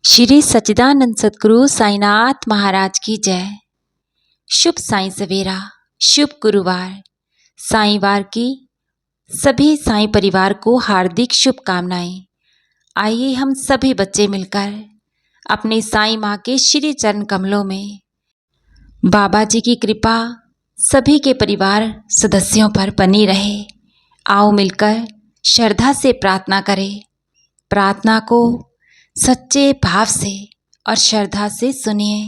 श्री सच्चिदानंद सद्गुरु साईनाथ महाराज की जय। शुभ साईं सवेरा, शुभ गुरुवार। साईंवार की सभी साईं परिवार को हार्दिक शुभकामनाएं। आइए हम सभी बच्चे मिलकर अपने साईं माँ के श्री चरण कमलों में बाबा जी की कृपा सभी के परिवार सदस्यों पर बनी रहे। आओ मिलकर श्रद्धा से प्रार्थना करें। प्रार्थना को सच्चे भाव से और श्रद्धा से सुनिए।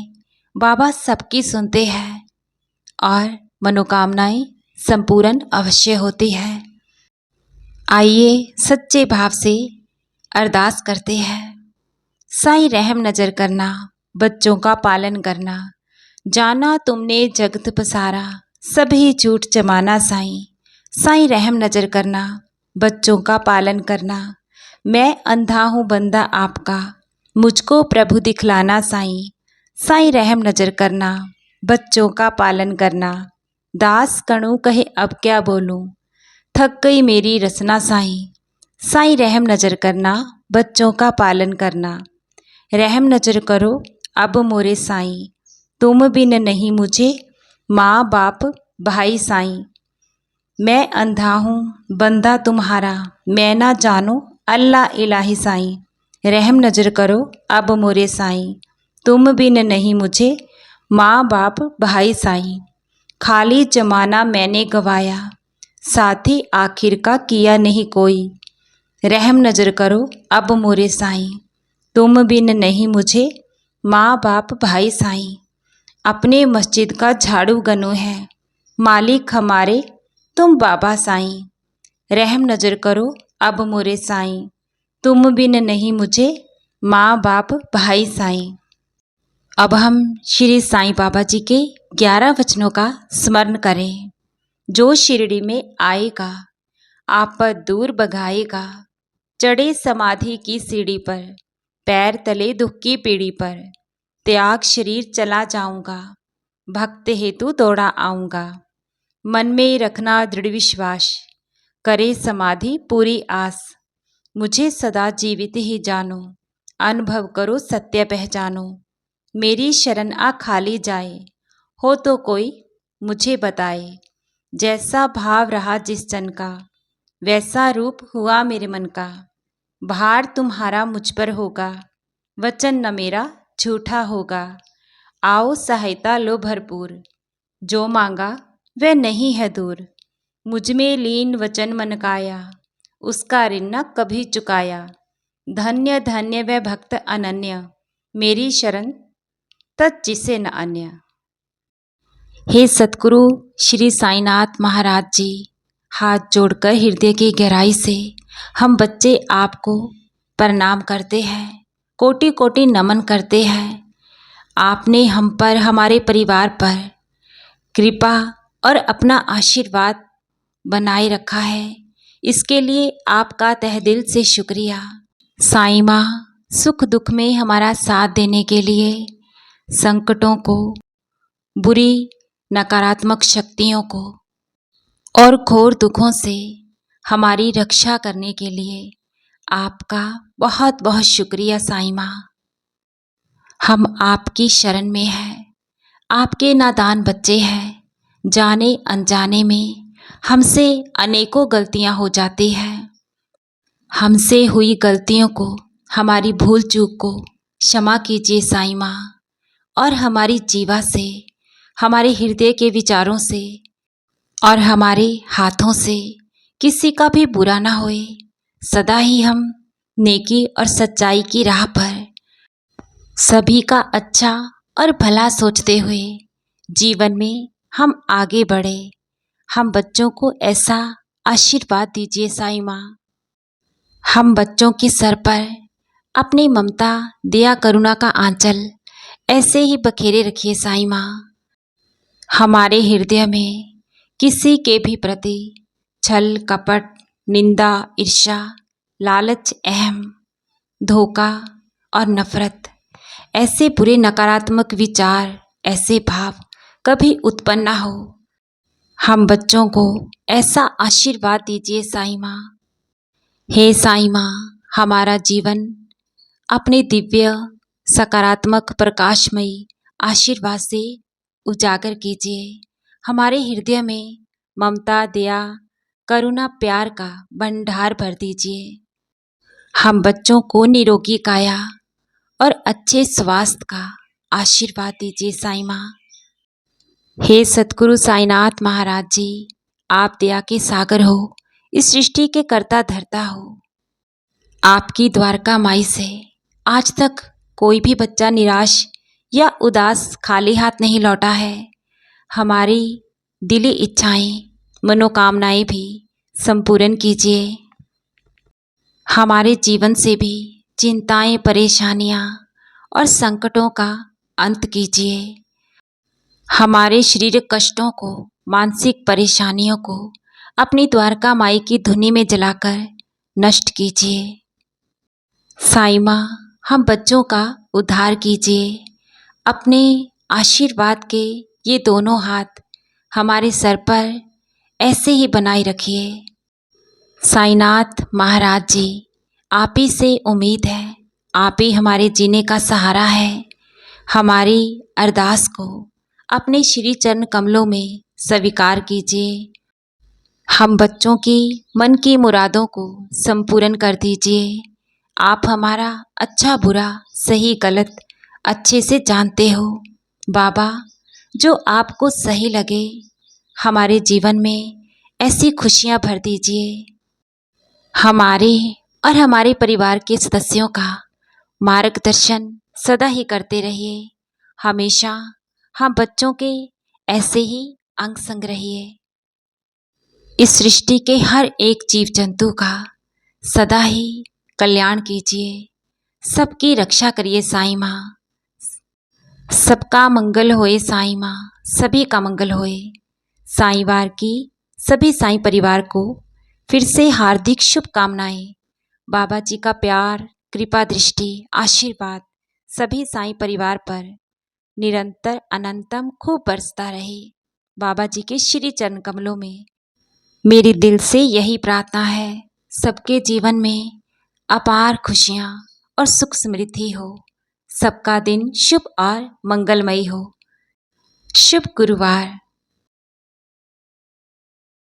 बाबा सबकी सुनते हैं और मनोकामनाएं संपूर्ण अवश्य होती है। आइए सच्चे भाव से अरदास करते हैं। साईं रहम नजर करना, बच्चों का पालन करना। जाना तुमने जगत पसारा, सभी झूठ जमाना साईं। साईं रहम नजर करना, बच्चों का पालन करना। मैं अंधा हूँ बंदा आपका, मुझको प्रभु दिखलाना साईं। साईं रहम नजर करना, बच्चों का पालन करना। दास कणु कहे अब क्या बोलूँ, थक गई मेरी रसना साईं। साईं रहम नजर करना, बच्चों का पालन करना। रहम नजर करो अब मोरे साईं, तुम बिन नहीं मुझे माँ बाप भाई साईं। मैं अंधा हूँ बंदा तुम्हारा, मैं ना जानू अल्लाह इलाही साईं। रहम नजर करो अब मोरे साईं, तुम बिन नहीं मुझे माँ बाप भाई साईं। खाली जमाना मैंने गवाया, साथी आखिर का किया नहीं कोई। रहम नजर करो अब मोरे साईं, तुम बिन नहीं मुझे माँ बाप भाई साईं। अपने मस्जिद का झाड़ू गनू है, मालिक हमारे तुम बाबा साईं। रहम नजर करो अब मोरे साईं, तुम बिन नहीं मुझे माँ बाप भाई साईं। अब हम श्री साईं बाबा जी के 11 वचनों का स्मरण करें। जो शिरडी में आएगा आपद दूर भगाएगा, चढ़े समाधि की सीढ़ी पर, पैर तले दुख की पीढ़ी पर। त्याग शरीर चला जाऊंगा, भक्त हेतु दौड़ा आऊंगा। मन में रखना दृढ़ विश्वास, करे समाधि पूरी आस। मुझे सदा जीवित ही जानो, अनुभव करो सत्य पहचानो। मेरी शरण आ खाली जाए, हो तो कोई मुझे बताए। जैसा भाव रहा जिस जन का, वैसा रूप हुआ मेरे मन का। भार तुम्हारा मुझ पर होगा, वचन न मेरा झूठा होगा। आओ सहायता लो भरपूर, जो मांगा वह नहीं है दूर। मुझ में लीन वचन मन काया, उसका ऋण न कभी चुकाया। धन्य धन्य वह भक्त अनन्य, मेरी शरण तत् जिसे न अन्य। हे सतगुरु श्री साईनाथ महाराज जी, हाथ जोड़कर हृदय की गहराई से हम बच्चे आपको प्रणाम करते हैं, कोटि कोटि नमन करते हैं। आपने हम पर, हमारे परिवार पर कृपा और अपना आशीर्वाद बनाए रखा है, इसके लिए आपका तहे दिल से शुक्रिया। साईं माँ सुख दुख में हमारा साथ देने के लिए, संकटों को, बुरी नकारात्मक शक्तियों को और घोर दुखों से हमारी रक्षा करने के लिए आपका बहुत बहुत शुक्रिया साईं माँ। हम आपकी शरण में हैं, आपके नादान बच्चे हैं। जाने अनजाने में हमसे अनेकों गलतियां हो जाती हैं। हमसे हुई गलतियों को, हमारी भूल चूक को क्षमा कीजिए साईं माँ। और हमारी जीवा से, हमारे हृदय के विचारों से और हमारे हाथों से किसी का भी बुरा ना होए। सदा ही हम नेकी और सच्चाई की राह पर सभी का अच्छा और भला सोचते हुए जीवन में हम आगे बढ़े। हम बच्चों को ऐसा आशीर्वाद दीजिए साईं माँ। हम बच्चों के सर पर अपनी ममता दया करुणा का आंचल ऐसे ही बखेरे रखिए साईं माँ। हमारे हृदय में किसी के भी प्रति छल कपट, निंदा, ईर्ष्या, लालच, अहम, धोखा और नफरत, ऐसे बुरे नकारात्मक विचार, ऐसे भाव कभी उत्पन्न ना हो। हम बच्चों को ऐसा आशीर्वाद दीजिए साईं माँ। हे साईं माँ, हमारा जीवन अपने दिव्य सकारात्मक प्रकाशमयी आशीर्वाद से उजागर कीजिए। हमारे हृदय में ममता, दया, करुणा, प्यार का भंडार भर दीजिए। हम बच्चों को निरोगी काया और अच्छे स्वास्थ्य का आशीर्वाद दीजिए साईं माँ। हे सतगुरु साईनाथ महाराज जी, आप दया के सागर हो, इस सृष्टि के कर्ता धर्ता हो। आपकी द्वारका माई से आज तक कोई भी बच्चा निराश या उदास खाली हाथ नहीं लौटा है। हमारी दिली इच्छाएं, मनोकामनाएं भी संपूर्ण कीजिए। हमारे जीवन से भी चिंताएं, परेशानियां और संकटों का अंत कीजिए। हमारे शारीरिक कष्टों को, मानसिक परेशानियों को अपनी द्वारका माई की धुनी में जलाकर नष्ट कीजिए। साईं माँ, हम बच्चों का उद्धार कीजिए। अपने आशीर्वाद के ये दोनों हाथ हमारे सर पर ऐसे ही बनाए रखिए। साईनाथ महाराज जी, आप ही से उम्मीद है, आप ही हमारे जीने का सहारा है। हमारी अरदास को अपने श्री चरण कमलों में स्वीकार कीजिए। हम बच्चों की मन की मुरादों को संपूर्ण कर दीजिए। आप हमारा अच्छा बुरा, सही गलत अच्छे से जानते हो। बाबा, जो आपको सही लगे हमारे जीवन में ऐसी खुशियाँ भर दीजिए। हमारे और हमारे परिवार के सदस्यों का मार्गदर्शन सदा ही करते रहिए। हमेशा हम बच्चों के ऐसे ही अंग संग रहिए। इस सृष्टि के हर एक जीव जंतु का सदा ही कल्याण कीजिए। सबकी रक्षा करिए साईं माँ। सबका मंगल होए साईं माँ, सभी का मंगल होए। साईंवार की सभी साईं परिवार को फिर से हार्दिक शुभकामनाएं। बाबा जी का प्यार, कृपा दृष्टि, आशीर्वाद सभी साईं परिवार पर निरंतर अनंतम खूब बरसता रहे। बाबा जी के श्री चरण कमलों में मेरी दिल से यही प्रार्थना है। सबके जीवन में अपार खुशियाँ और सुख समृद्धि हो। सबका दिन शुभ और मंगलमयी हो। शुभ गुरुवार।